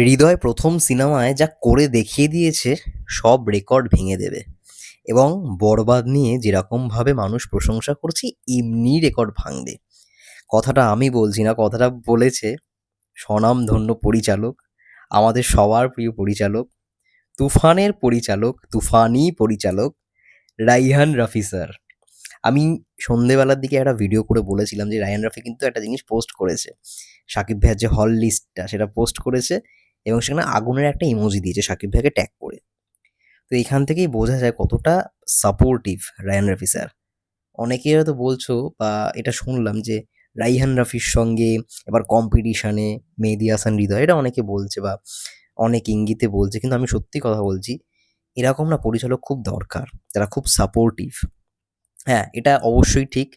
হৃদয় প্রথম সিনেমায় যা করে দেখিয়ে দিয়েছে সব রেকর্ড ভেঙে দেবে। এবং বরবাদ নিয়ে যেরকমভাবে মানুষ প্রশংসা করছে এমনি রেকর্ড ভাঙবে। কথাটা আমি বলছি না, কথাটা বলেছে স্বনামধন্য পরিচালক, আমাদের সবার প্রিয় পরিচালক, তুফানের পরিচালক, তুফানি পরিচালক রাইহান রাফি স্যার। আমি সন্ধেবেলার দিকে একটা ভিডিও করে বলেছিলাম যে রায়হান রাফি কিন্তু একটা জিনিস পোস্ট করেছে, সাকিব ভাইয়ের যে হল লিস্টটা সেটা পোস্ট করেছে এবং সেখানে আগুনের একটা ইমোজি দিয়েছে সাকিব ভাইকে ট্যাগ করে। তো এখান থেকেই বোঝা যায় কতটা সাপোর্টিভ রায়হান রাফি স্যার। অনেকেই হয়তো বলছো বা এটা শুনলাম যে রাইহান রাফির সঙ্গে এবার কম্পিটিশনে মেহেদী হাসান হৃদয়, এটা অনেকে বলছে বা অনেক ইঙ্গিতে বলছে, কিন্তু আমি সত্যি কথা বলছি, এরকম না পরিচালক খুব দরকার যারা খুব সাপোর্টিভ। হ্যাঁ, এটা অবশ্যই ঠিক।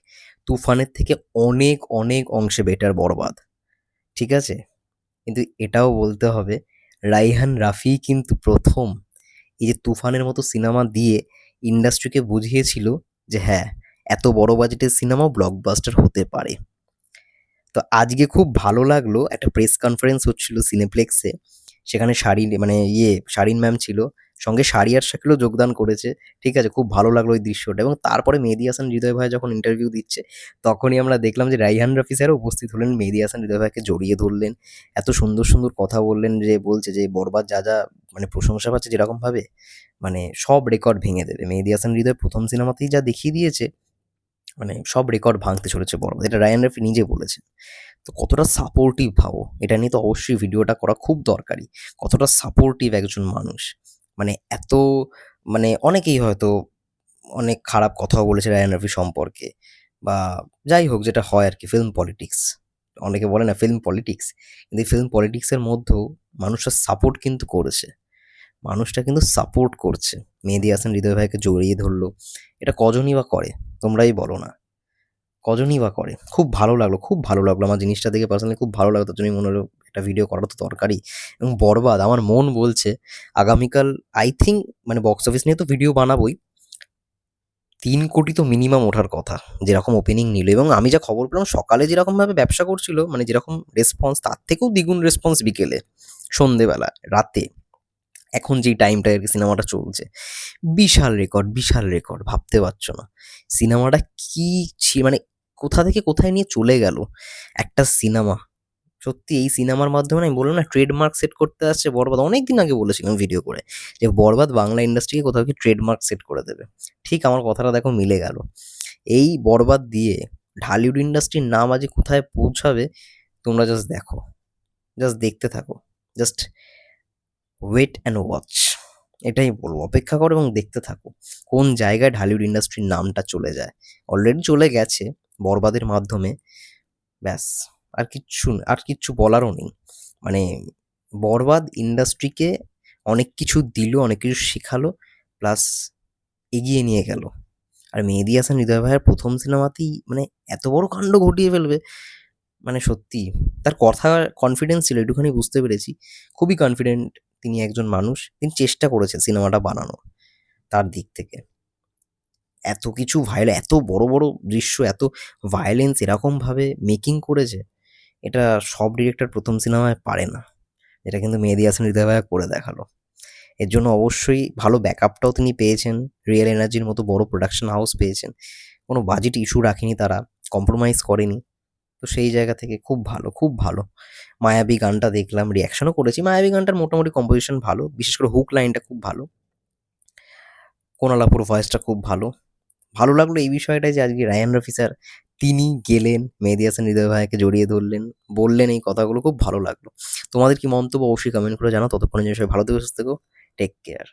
তুফানের থেকে অনেক, অনেক অংশে বেটার বরবাদ। ঠিক আছে? কিন্তু এটাও বলতে হবে রাইহান রাফি কিন্তু ১ম এই যে তুফানের মতো সিনেমা দিয়ে ইন্ডাস্ট্রিকে বুঝিয়েছিল যে হ্যাঁ, এত বড় বাজেটের সিনেমাও ব্লকবাস্টার হতে পারে। তো আজকে খুব ভালো লাগলো, একটা প্রেস কনফারেন্স হচ্ছিল সিনেপ্লেক্সে। সেখানে শারিন মানে শারিন ম্যাম ছিল। সঙ্গে শারিয়ার শাকিলও যোগদান করেছে। ঠিক আছে? খুব ভালো লাগলো ওই দৃশ্যটা এবং তারপরে মেহেদী হাসান হৃদয় ভাই যখন ইন্টারভিউ দিচ্ছে, তখনই আমরা দেখলাম যে রাইহান রাফি স্যারও উপস্থিত হলেন। মেহেদী হাসান হৃদয় ভাইকে জড়িয়ে ধরলেন। এত সুন্দর, সুন্দর কথা বললেন যে বলছে যে বরবাদ যা মানে প্রশংসা পাচ্ছে যেরকমভাবে, মানে সব রেকর্ড ভেঙে দেবে। মেহেদী হাসান হৃদয় ১ম সিনেমাতেই যা দেখিয়ে দিয়েছে, মানে সব রেকর্ড ভাঙতে চলেছে বরবাদ। এটা রায়হান রাফি নিজে বলেছেন। তো কতটা সাপোর্টিভ ভাবো, এটা নিয়ে তো অবশ্যই ভিডিওটা করা খুব দরকারি। কতটা সাপোর্টিভ একজন মানুষ, মানে এত, মানে অনেকেই হয়তো অনেক খারাপ কথাও বলেছে রায়ান রফি সম্পর্কে বা যাই হোক, যেটা হয় আর কি, ফিল্ম পলিটিক্স, অনেকে বলে না ফিল্ম পলিটিক্স, কিন্তু এই ফিল্ম পলিটিক্সের মধ্যেও মানুষটা সাপোর্ট কিন্তু করেছে, মানুষটা কিন্তু সাপোর্ট করছে। মেহেদী হাসান হৃদয় ভাইকে জড়িয়ে ধরলো, এটা কজনই বা করে, তোমরাই বলো না, কজনই বা করে। খুব ভালো লাগলো, খুব ভালো লাগলো আমার জিনিসটা দেখে, পার্সোনালি খুব ভালো লাগলো। তার জন্যই মনে হলো একটা ভিডিও করা তো দরকারই। এবং বরবাদ আমার মন বলছে আগামীকাল আই থিঙ্ক, মানে বক্স অফিস নিয়ে তো ভিডিও বানাবোই, ৩ কোটি তো মিনিমাম ওঠার কথা, যেরকম ওপেনিং নিল। এবং আমি যা খবর পেলাম সকালে যেরকমভাবে ব্যবসা করছিল, মানে যেরকম রেসপন্স, তার থেকেও দ্বিগুণ রেসপন্স বিকেলে, সন্ধেবেলা, রাতে, এখন যেই টাইমটায় আর কি সিনেমাটা চলছে। বিশাল রেকর্ড, বিশাল রেকর্ড, ভাবতে পারছো না সিনেমাটা কি মানে কোথা থেকে কোথায় নিয়ে চলে গেল একটা সিনেমা। সত্যি এই সিনেমার মাধ্যমে না, আমি বললাম না ট্রেডমার্ক সেট করতে আসছে বরবাদ। অনেক দিন আগে বলেছিলাম ভিডিও করে যে বরবাদ বাংলা ইন্ডাস্ট্রিকে কোথাও কি ট্রেডমার্ক সেট করে দেবে। ঠিক আমার কথাটা দেখো মিলে গেল। এই বরবাদ দিয়ে ঢালিউড ইন্ডাস্ট্রির নাম আজ কোথায় পৌঁছাবে, তোমরা জাস্ট দেখো, জাস্ট দেখতে থাকো, জাস্ট ওয়েট অ্যান্ড ওয়াচ। এটাই বলবো, অপেক্ষা করো এবং দেখতে থাকো কোন জায়গায় ঢালিউড ইন্ডাস্ট্রির নামটা চলে যায়। অলরেডি চলে গেছে বরবাদের মাধ্যমে। ব্যাস, আর কিচ্ছু বলারও নেই। মানে বরবাদ ইন্ডাস্ট্রিকে অনেক কিছু দিল, অনেক কিছু শেখালো, প্লাস এগিয়ে নিয়ে গেল। আর মেহেদী হাসান হৃদয় ভাইয়ের ১ম সিনেমাতেই মানে এত বড় কাণ্ড ঘটিয়ে ফেলবে, মানে সত্যি তার কথা কনফিডেন্স ছিল, একটুখানি বুঝতে পেরেছি। খুবই কনফিডেন্ট তিনি একজন মানুষ, তিনি চেষ্টা করেছেন সিনেমাটা বানানোর তার দিক থেকে। এত কিছু এত বড়, বড় দৃশ্য, এত ভায়োলেন্স এরকমভাবে মেকিং করেছে, এটা সব ডিরেক্টর ১ম সিনেমায় পারে না। এটা কিন্তু মেহেদী হাসান হৃদয় ভাইয়া করে দেখালো। এর জন্য অবশ্যই ভালো ব্যাকআপটাও তিনি পেয়েছেন। রিয়েল এনার্জির মতো বড় প্রোডাকশন হাউস পেয়েছেন। কোনো বাজেট ইস্যু রাখেনি তারা, কম্প্রোমাইজ করেনি। তো সেই জায়গা থেকে খুব ভালো, খুব ভালো। মায়াবী গানটা দেখলাম, রিঅ্যাকশনও করেছি। মায়াবী গানটার মোটামুটি কম্পোজিশন ভালো। বিশেষ করে হুক লাইনটা খুব ভালো। কোনালাপুর ভয়েসটা খুব ভালো। ভালো লাগলো এই বিষয়টাই যে আজকে রায়হান রফি স্যার তিনি গেলেন, মেহেদী হাসান হৃদয় ভাইকে জড়িয়ে ধরলেন, বললেন এই কথাগুলো, খুব ভালো লাগলো। তোমাদের কি মন্তব্য অবশ্যই কমেন্ট করে জানাও। ততক্ষণের জন্য সবাই ভালো থেকো, সুস্থ থেকো। Take care.